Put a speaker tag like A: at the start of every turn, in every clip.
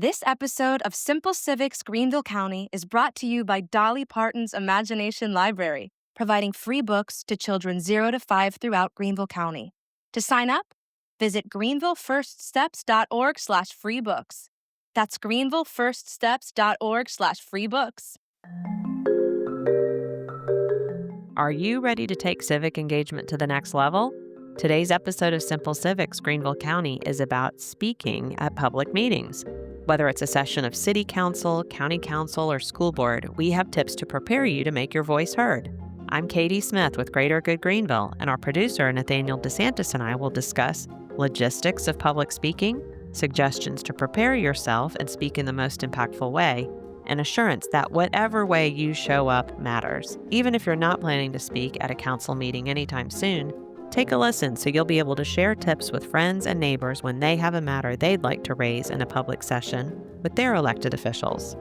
A: This episode of Simple Civics Greenville County is brought to you by Dolly Parton's Imagination Library, providing free books to children 0 to 5 throughout Greenville County. To sign up, visit greenvillefirststeps.org/freebooks. That's greenvillefirststeps.org/freebooks.
B: Are you ready to take civic engagement to the next level? Today's episode of Simple Civics Greenville County is about speaking at public meetings. Whether it's a session of city council, county council, or school board, we have tips to prepare you to make your voice heard. I'm Katy Smith with Greater Good Greenville, and our producer, Nathaniel DeSantis, and I will discuss logistics of public speaking, suggestions to prepare yourself and speak in the most impactful way, and assurance that whatever way you show up matters. Even if you're not planning to speak at a council meeting anytime soon, take a listen so you'll be able to share tips with friends and neighbors when they have a matter they'd like to raise in a public session with their elected officials.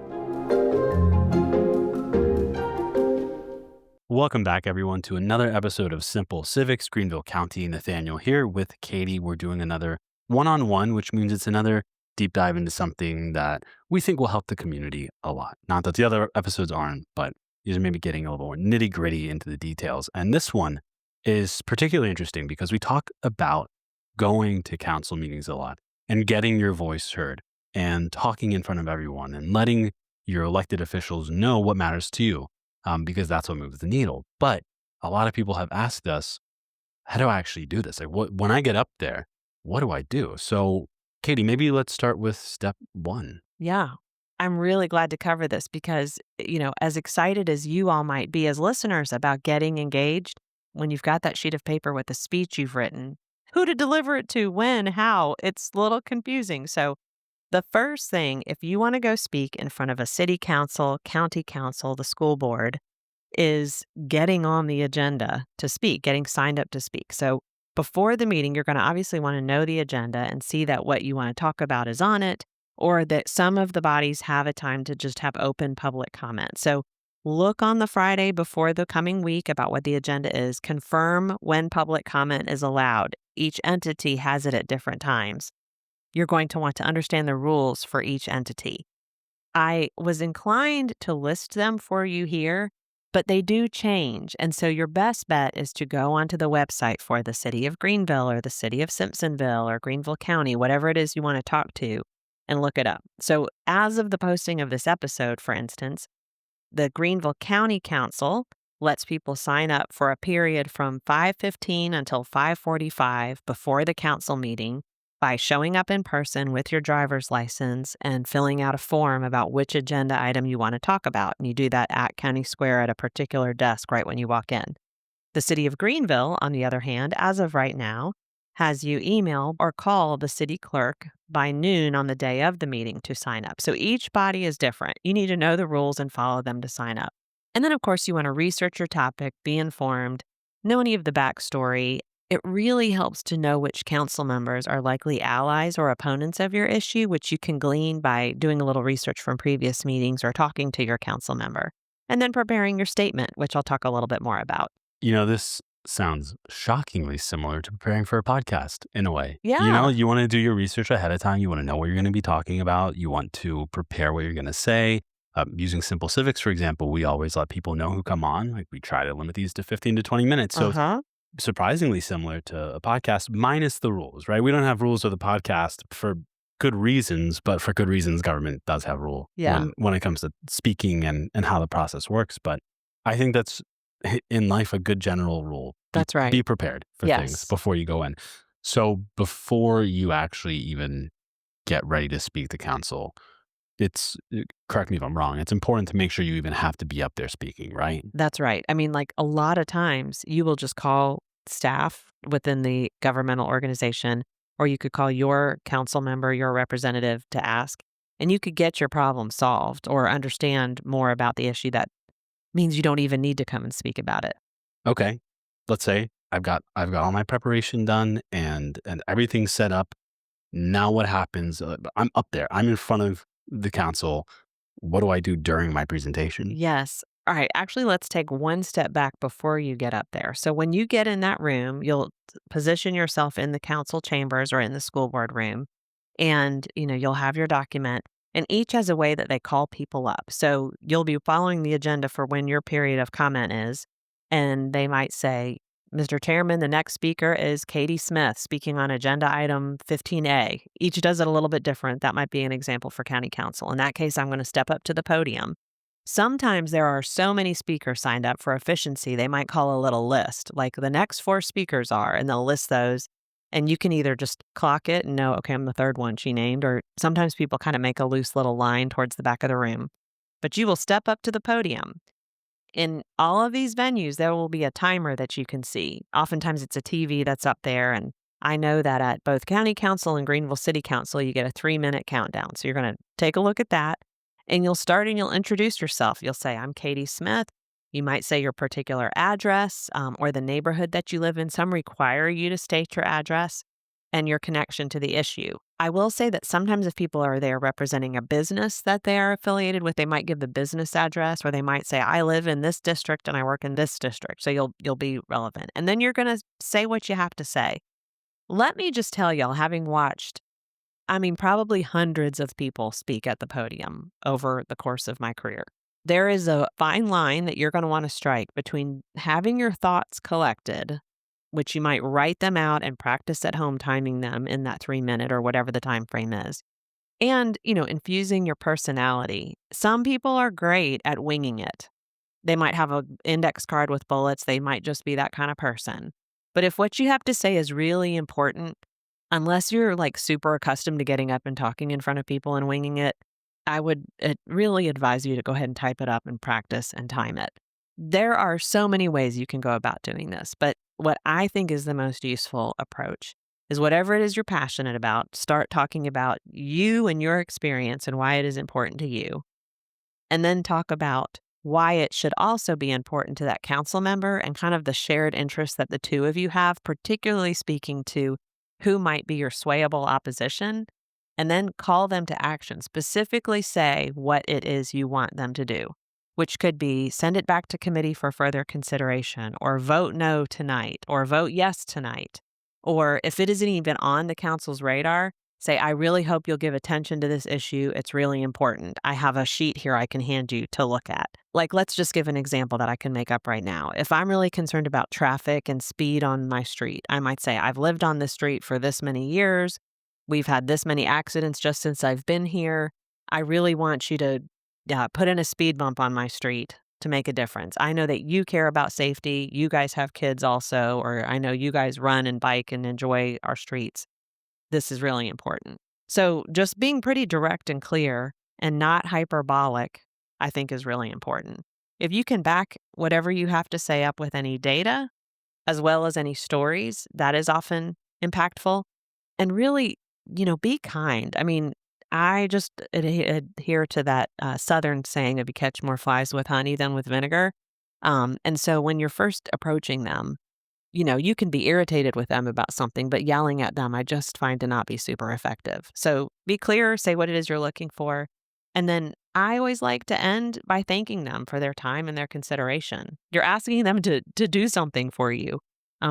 C: Welcome back, everyone, to another episode of Simple Civics Greenville County. Nathaniel here with Katy. We're doing another one-on-one, which means it's another deep dive into something that we think will help the community a lot. Not that the other episodes aren't, but these are maybe getting a little more nitty-gritty into the details. And this one is particularly interesting because we talk about going to council meetings a lot and getting your voice heard and talking in front of everyone and letting your elected officials know what matters to you, because that's what moves the needle. But a lot of people have asked us, how do I actually do this? Like, when I get up there, what do I do? So Katy, maybe let's start with step one.
B: Yeah, I'm really glad to cover this because, as excited as you all might be as listeners about getting engaged, when you've got that sheet of paper with the speech you've written, who to deliver it to, when, how, it's a little confusing. So the first thing, if you want to go speak in front of a city council, county council, the school board, is getting on the agenda to speak, getting signed up to speak. So before the meeting, you're going to obviously want to know the agenda and see that what you want to talk about is on it, or that some of the bodies have a time to just have open public comment. So look on the Friday before the coming week about what the agenda is. Confirm when public comment is allowed. Each entity has it at different times. You're going to want to understand the rules for each entity. I was inclined to list them for you here, but they do change. And so your best bet is to go onto the website for the city of Greenville or the city of Simpsonville or Greenville County, whatever it is you want to talk to, and look it up. So as of the posting of this episode, for instance, the Greenville County Council lets people sign up for a period from 5:15 until 5:45 before the council meeting by showing up in person with your driver's license and filling out a form about which agenda item you want to talk about. And you do that at County Square at a particular desk right when you walk in. The city of Greenville, on the other hand, as of right now, has you email or call the city clerk by noon on the day of the meeting to sign up. So each body is different. You need to know the rules and follow them to sign up. And then, of course, you want to research your topic, be informed, know any of the backstory. It really helps to know which council members are likely allies or opponents of your issue, which you can glean by doing a little research from previous meetings or talking to your council member. And then preparing your statement, which I'll talk a little bit more about.
C: This sounds shockingly similar to preparing for a podcast in a way.
B: Yeah.
C: You want to do your research ahead of time. You want to know what you're going to be talking about. You want to prepare what you're going to say. Using Simple Civics, for example, we always let people know who come on. Like, we try to limit these to 15 to 20 minutes. So surprisingly similar to a podcast, minus the rules, right? We don't have rules of the podcast for good reasons, but for good reasons, government does have rule when it comes to speaking and how the process works. But I think that's in life a good general rule.
B: That's right.
C: Be prepared for things before you go in. So before you actually even get ready to speak to council, correct me if I'm wrong, it's important to make sure you even have to be up there speaking, right?
B: That's right. I mean, like a lot of times you will just call staff within the governmental organization, or you could call your council member, your representative to ask, and you could get your problem solved or understand more about the issue. That means you don't even need to come and speak about it.
C: Okay. Let's say I've got all my preparation done and everything's set up. Now what happens? I'm up there. I'm in front of the council. What do I do during my presentation?
B: Yes. All right. Actually, let's take one step back before you get up there. So when you get in that room, you'll position yourself in the council chambers or in the school board room, and you'll have your document. And each has a way that they call people up. So you'll be following the agenda for when your period of comment is. And they might say, Mr. Chairman, the next speaker is Katy Smith speaking on agenda item 15A. Each does it a little bit different. That might be an example for county council. In that case, I'm going to step up to the podium. Sometimes there are so many speakers signed up for efficiency, they might call a little list, like the next 4 speakers are, and they'll list those. And you can either just clock it and know, okay, I'm the third one she named, or sometimes people kind of make a loose little line towards the back of the room. But you will step up to the podium. In all of these venues, there will be a timer that you can see. Oftentimes it's a TV that's up there. And I know that at both County Council and Greenville City Council, you get a 3-minute countdown. So you're going to take a look at that and you'll start and you'll introduce yourself. You'll say, I'm Katy Smith. You might say your particular address or the neighborhood that you live in. Some require you to state your address and your connection to the issue. I will say that sometimes if people are there representing a business that they are affiliated with, they might give the business address, or they might say, I live in this district and I work in this district. So you'll be relevant. And then you're going to say what you have to say. Let me just tell y'all, having watched, probably hundreds of people speak at the podium over the course of my career, there is a fine line that you're going to want to strike between having your thoughts collected, which you might write them out and practice at home, timing them in that 3-minute or whatever the time frame is, and, infusing your personality. Some people are great at winging it. They might have an index card with bullets. They might just be that kind of person. But if what you have to say is really important, unless you're like super accustomed to getting up and talking in front of people and winging it, I would really advise you to go ahead and type it up and practice and time it. There are so many ways you can go about doing this, but what I think is the most useful approach is whatever it is you're passionate about, start talking about you and your experience and why it is important to you. And then talk about why it should also be important to that council member and kind of the shared interest that the two of you have, particularly speaking to who might be your swayable opposition, and then call them to action. Specifically say what it is you want them to do, which could be send it back to committee for further consideration, or vote no tonight, or vote yes tonight. Or if it isn't even on the council's radar, say, I really hope you'll give attention to this issue. It's really important. I have a sheet here I can hand you to look at. Like, let's just give an example that I can make up right now. If I'm really concerned about traffic and speed on my street, I might say, I've lived on this street for this many years. We've had this many accidents just since I've been here. I really want you to put in a speed bump on my street to make a difference. I know that you care about safety. You guys have kids also, or I know you guys run and bike and enjoy our streets. This is really important. So just being pretty direct and clear and not hyperbolic, I think is really important. If you can back whatever you have to say up with any data, as well as any stories, that is often impactful. And really, be kind. I just adhere to that Southern saying of you catch more flies with honey than with vinegar. And so when you're first approaching them, you can be irritated with them about something, but yelling at them, I just find to not be super effective. So be clear, say what it is you're looking for. And then I always like to end by thanking them for their time and their consideration. You're asking them to do something for you.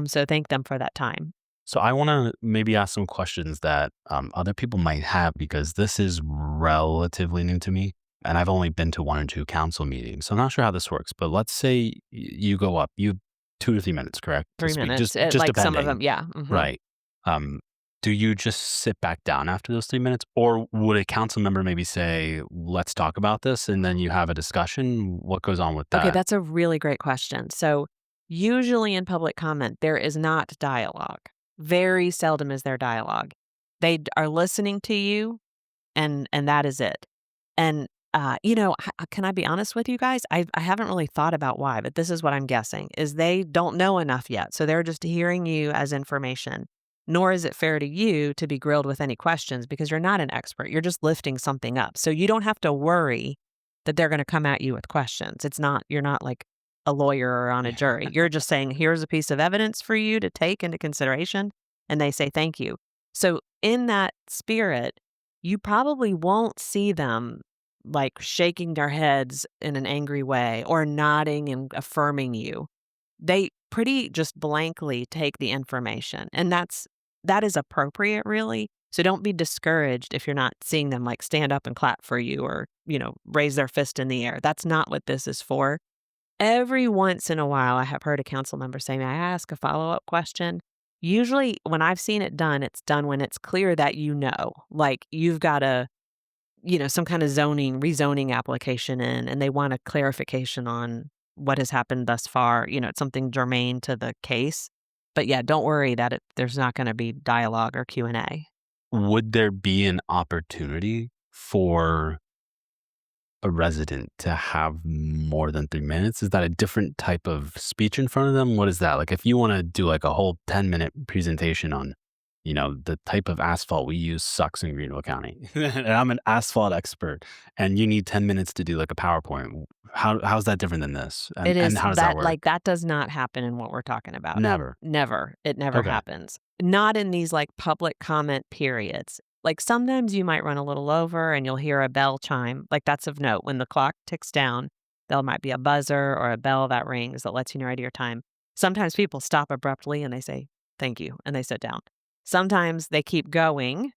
B: So thank them for that time.
C: So I want to maybe ask some questions that other people might have, because this is relatively new to me. And I've only been to 1 or 2 council meetings. So I'm not sure how this works. But let's say you go up, you 2 to 3 minutes, correct?
B: 3 minutes.
C: Just
B: like
C: depending.
B: some of them, yeah. Mm-hmm.
C: Right. Do you just sit back down after those 3 minutes? Or would a council member maybe say, let's talk about this, and then you have a discussion? What goes on with that?
B: Okay, that's a really great question. So usually in public comment, there is not dialogue. Very seldom is there dialogue. They are listening to you, and that is it. And, can I be honest with you guys? I haven't really thought about why, but this is what I'm guessing, is they don't know enough yet. So they're just hearing you as information. Nor is it fair to you to be grilled with any questions because you're not an expert. You're just lifting something up. So you don't have to worry that they're going to come at you with questions. You're not like a lawyer or on a jury. You're just saying, here's a piece of evidence for you to take into consideration. And they say, thank you. So in that spirit, you probably won't see them like shaking their heads in an angry way or nodding and affirming you. They pretty just blankly take the information. And that is appropriate, really. So don't be discouraged if you're not seeing them like stand up and clap for you or, raise their fist in the air. That's not what this is for. Every once in a while, I have heard a council member say, "May I ask a follow-up question?" Usually, when I've seen it's done when it's clear that like you've got some kind of rezoning application in, and they want a clarification on what has happened thus far. It's something germane to the case. But yeah, don't worry that there's not going to be dialogue or Q&A.
C: Would there be an opportunity for a resident to have more than 3 minutes? Is that a different type of speech in front of them? What is that? Like if you want to do like a whole 10-minute presentation on, the type of asphalt we use sucks in Greenville County. And I'm an asphalt expert and you need 10 minutes to do like a PowerPoint. How's that different than this?
B: It is
C: And how does that
B: that
C: work?
B: like that does not happen in what we're talking about.
C: Never.
B: Never. It never
C: Okay.
B: happens. Not in these like public comment periods. Like sometimes you might run a little over and you'll hear a bell chime. Like that's of note. When the clock ticks down, there might be a buzzer or a bell that rings that lets you know right at your time. Sometimes people stop abruptly and they say, "Thank you," and they sit down. Sometimes they keep going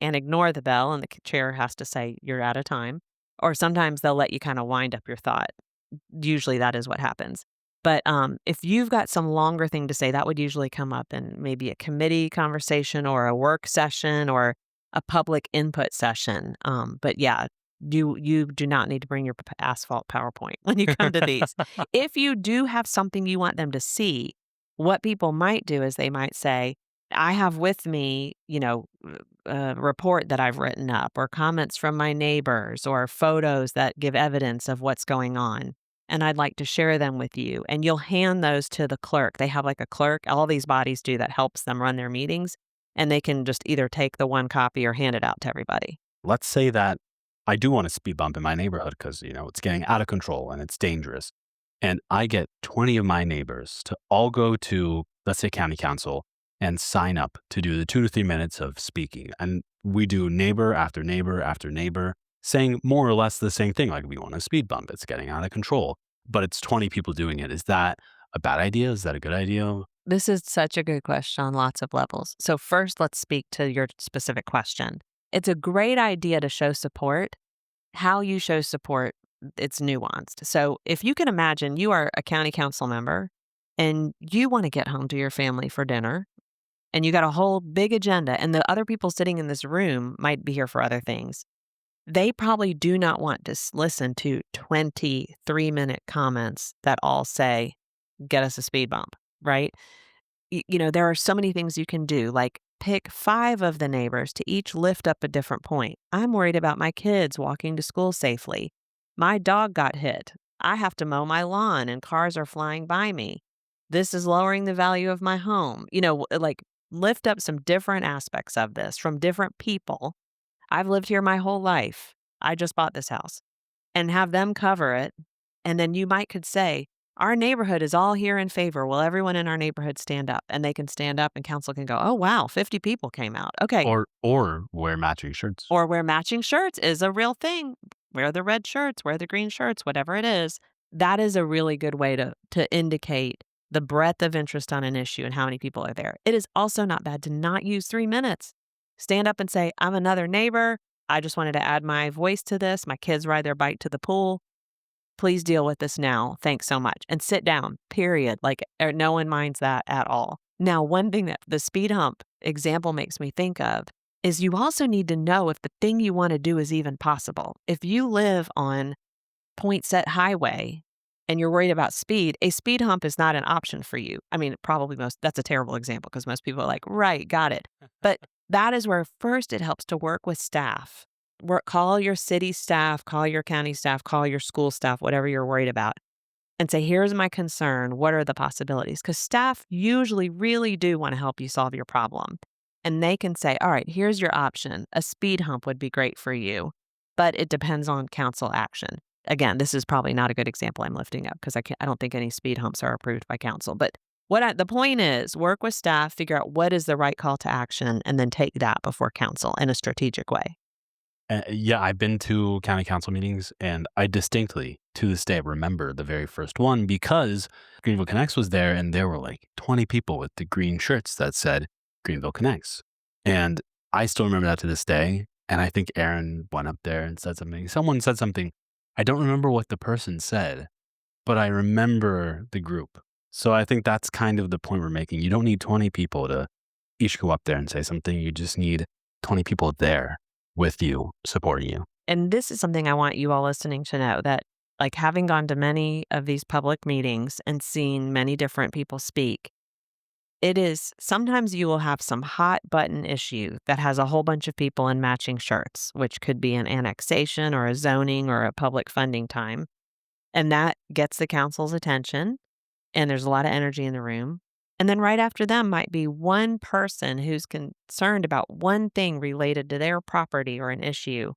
B: and ignore the bell and the chair has to say, "You're out of time." Or sometimes they'll let you kind of wind up your thought. Usually that is what happens. But if you've got some longer thing to say, that would usually come up in maybe a committee conversation or a work session or a public input session. But yeah, you do not need to bring your asphalt PowerPoint when you come to these. If you do have something you want them to see, what people might do is they might say, "I have with me, a report that I've written up or comments from my neighbors or photos that give evidence of what's going on. And I'd like to share them with you." And you'll hand those to the clerk. They have like a clerk. All these bodies do that helps them run their meetings. And they can just either take the one copy or hand it out to everybody.
C: Let's say that I do want a speed bump in my neighborhood because, it's getting out of control and it's dangerous. And I get 20 of my neighbors to all go to, let's say, county council and sign up to do the 2 to 3 minutes of speaking. And we do neighbor after neighbor after neighbor saying more or less the same thing. Like we want a speed bump. It's getting out of control, but it's 20 people doing it. Is that a bad idea? Is that a good idea?
B: This is such a good question on lots of levels. So first, let's speak to your specific question. It's a great idea to show support. How you show support, it's nuanced. So if you can imagine you are a county council member and you want to get home to your family for dinner and you got a whole big agenda and the other people sitting in this room might be here for other things. They probably do not want to listen to 20 3-minute comments that all say, "Get us a speed bump," right? There are so many things you can do, like pick 5 of the neighbors to each lift up a different point. "I'm worried about my kids walking to school safely. My dog got hit. I have to mow my lawn and cars are flying by me. This is lowering the value of my home." Like lift up some different aspects of this from different people. "I've lived here my whole life. I just bought this house," and have them cover it. And then you could say, "Our neighborhood is all here in favor. Will everyone in our neighborhood stand up?" And they can stand up and council can go, "Oh, wow, 50 people came out." Okay.
C: Or wear matching shirts.
B: Or wear matching shirts is a real thing. Wear the red shirts, wear the green shirts, whatever it is. That is a really good way to indicate the breadth of interest on an issue and how many people are there. It is also not bad to not use 3 minutes. Stand up and say, "I'm another neighbor. I just wanted to add my voice to this. My kids ride their bike to the pool. Please deal with this now. Thanks so much." And sit down, period. No one minds that at all. Now, one thing that the speed hump example makes me think of is you also need to know if the thing you want to do is even possible. If you live on Point Set Highway and you're worried about speed, a speed hump is not an option for you. I mean, that's a terrible example because most people are like, "Right, got it." But that is where first it helps to work with staff. Call your city staff, call your county staff, call your school staff, whatever you're worried about, and say, "Here's my concern. What are the possibilities?" Because staff usually really do want to help you solve your problem. And they can say, "All right, here's your option. A speed hump would be great for you, but it depends on council action." Again, this is probably not a good example I'm lifting up because I don't think any speed humps are approved by council. But the point is, work with staff, figure out what is the right call to action, and then take that before council in a strategic way.
C: Yeah, I've been to county council meetings and I distinctly, to this day, remember the very first one because Greenville Connects was there and there were like 20 people with the green shirts that said Greenville Connects. And I still remember that to this day. And I think Aaron went up there and said something. Someone said something. I don't remember what the person said, but I remember the group. So I think that's kind of the point we're making. You don't need 20 people to each go up there and say something. You just need 20 people there with you, supporting you.
B: And this is something I want you all listening to know, that like having gone to many of these public meetings and seen many different people speak, it is sometimes you will have some hot button issue that has a whole bunch of people in matching shirts, which could be an annexation or a zoning or a public funding time. And that gets the council's attention, and there's a lot of energy in the room. And then right after them might be one person who's concerned about one thing related to their property or an issue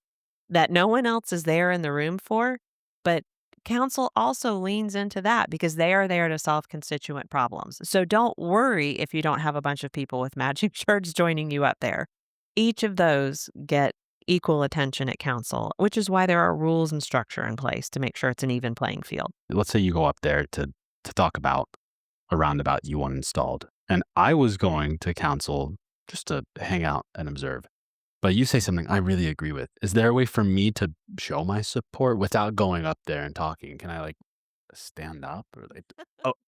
B: that no one else is there in the room for, but council also leans into that because they are there to solve constituent problems. So don't worry if you don't have a bunch of people with matching shirts joining you up there. Each of those get equal attention at council, which is why there are rules and structure in place to make sure it's an even playing field.
C: Let's say you go up there to talk about a roundabout you want installed. And I was going to council just to hang out and observe. But you say something I really agree with. Is there a way for me to show my support without going up there and talking? Can I like stand up or like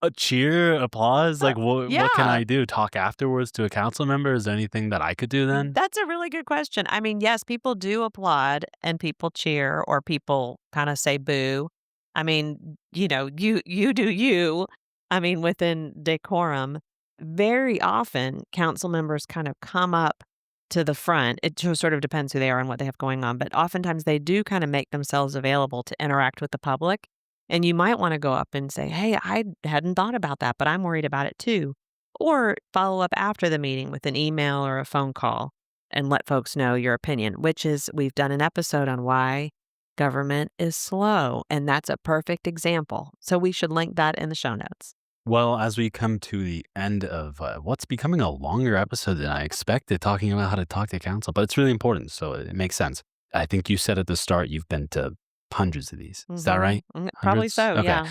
C: a cheer, applause? Like what can I do? Talk afterwards to a council member? Is there anything that I could do then?
B: That's a really good question. I mean, yes, people do applaud and people cheer or people kind of say boo. I mean, you do you. I mean, within decorum. Very often, council members kind of come up to the front. It just sort of depends who they are and what they have going on. But oftentimes they do kind of make themselves available to interact with the public. And you might want to go up and say, hey, I hadn't thought about that, but I'm worried about it too. Or follow up after the meeting with an email or a phone call and let folks know your opinion, which is we've done an episode on why government is slow. And that's a perfect example. So we should link that in the show notes.
C: Well, as we come to the end of what's becoming a longer episode than I expected, talking about how to talk to council, but it's really important, so it makes sense. I think you said at the start you've been to hundreds of these. Is that right?
B: Probably
C: Hundreds?
B: so,
C: Okay.
B: yeah.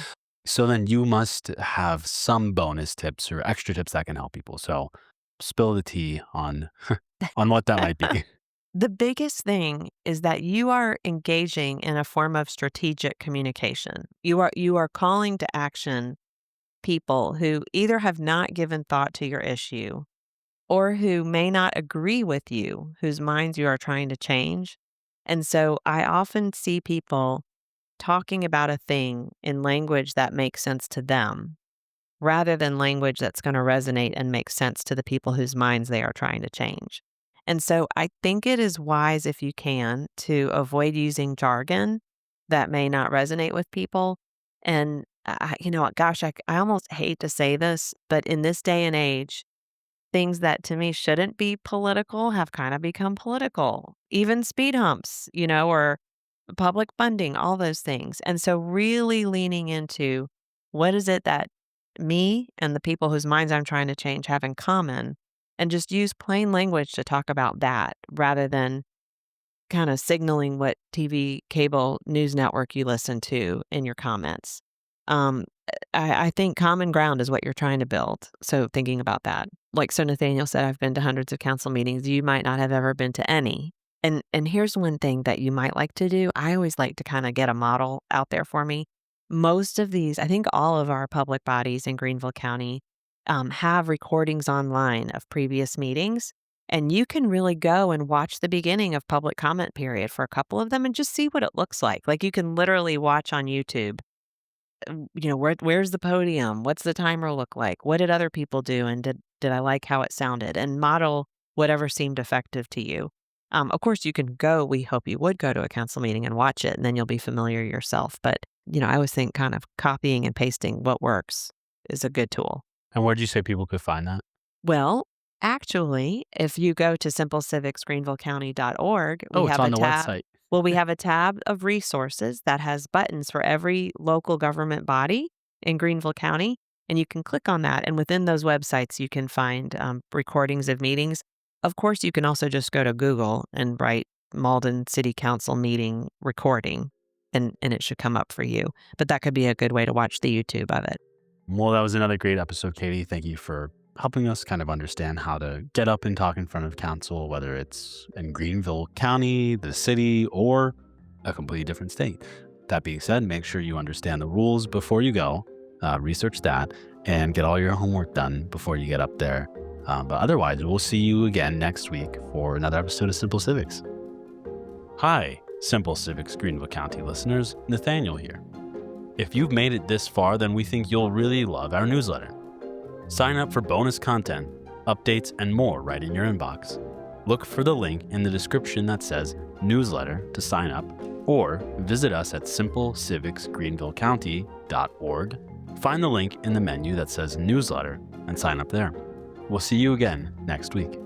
C: So then you must have some bonus tips or extra tips that can help people. So spill the tea on on what that might be.
B: The biggest thing is that you are engaging in a form of strategic communication. You are calling to action people who either have not given thought to your issue or who may not agree with you, whose minds you are trying to change. And so I often see people talking about a thing in language that makes sense to them rather than language that's going to resonate and make sense to the people whose minds they are trying to change. And so I think it is wise, if you can, to avoid using jargon that may not resonate with people. And I almost hate to say this, but in this day and age, things that to me shouldn't be political have kind of become political. Even speed humps, or public funding, all those things. And so really leaning into what is it that me and the people whose minds I'm trying to change have in common, and just use plain language to talk about that rather than kind of signaling what TV, cable news network you listen to in your comments. Um, I think common ground is what you're trying to build. So thinking about that, so Nathaniel said, I've been to hundreds of council meetings. You might not have ever been to any. And here's one thing that you might like to do. I always like to kind of get a model out there for me. Most of these, I think all of our public bodies in Greenville County have recordings online of previous meetings. And you can really go and watch the beginning of public comment period for a couple of them and just see what it looks like. Like you can literally watch on YouTube, where's the podium? What's the timer look like? What did other people do? And did I like how it sounded? And model whatever seemed effective to you. Of course, you can go, we hope you would go to a council meeting and watch it, and then you'll be familiar yourself. But, I always think kind of copying and pasting what works is a good tool.
C: And where did you say people could find that?
B: Well, actually, if you go to simplecivicgreenvillecounty.org, we
C: it's
B: have
C: on
B: a
C: the
B: tab.
C: website.
B: Well, we have a tab of resources that has buttons for every local government body in Greenville County, and you can click on that. And within those websites, you can find recordings of meetings. Of course, you can also just go to Google and write Malden City Council meeting recording, and it should come up for you. But that could be a good way to watch the YouTube of it.
C: Well, that was another great episode, Katy. Thank you for helping us kind of understand how to get up and talk in front of council, whether it's in Greenville County, the city, or a completely different state. That being said, make sure you understand the rules before you go, research that, and get all your homework done before you get up there. But otherwise, we'll see you again next week for another episode of Simple Civics. Hi, Simple Civics Greenville County listeners, Nathaniel here. If you've made it this far, then we think you'll really love our newsletter. Sign up for bonus content, updates, and more right in your inbox. Look for the link in the description that says newsletter to sign up, or visit us at simplecivicsgreenvillecounty.org. Find the link in the menu that says newsletter and sign up there. We'll see you again next week.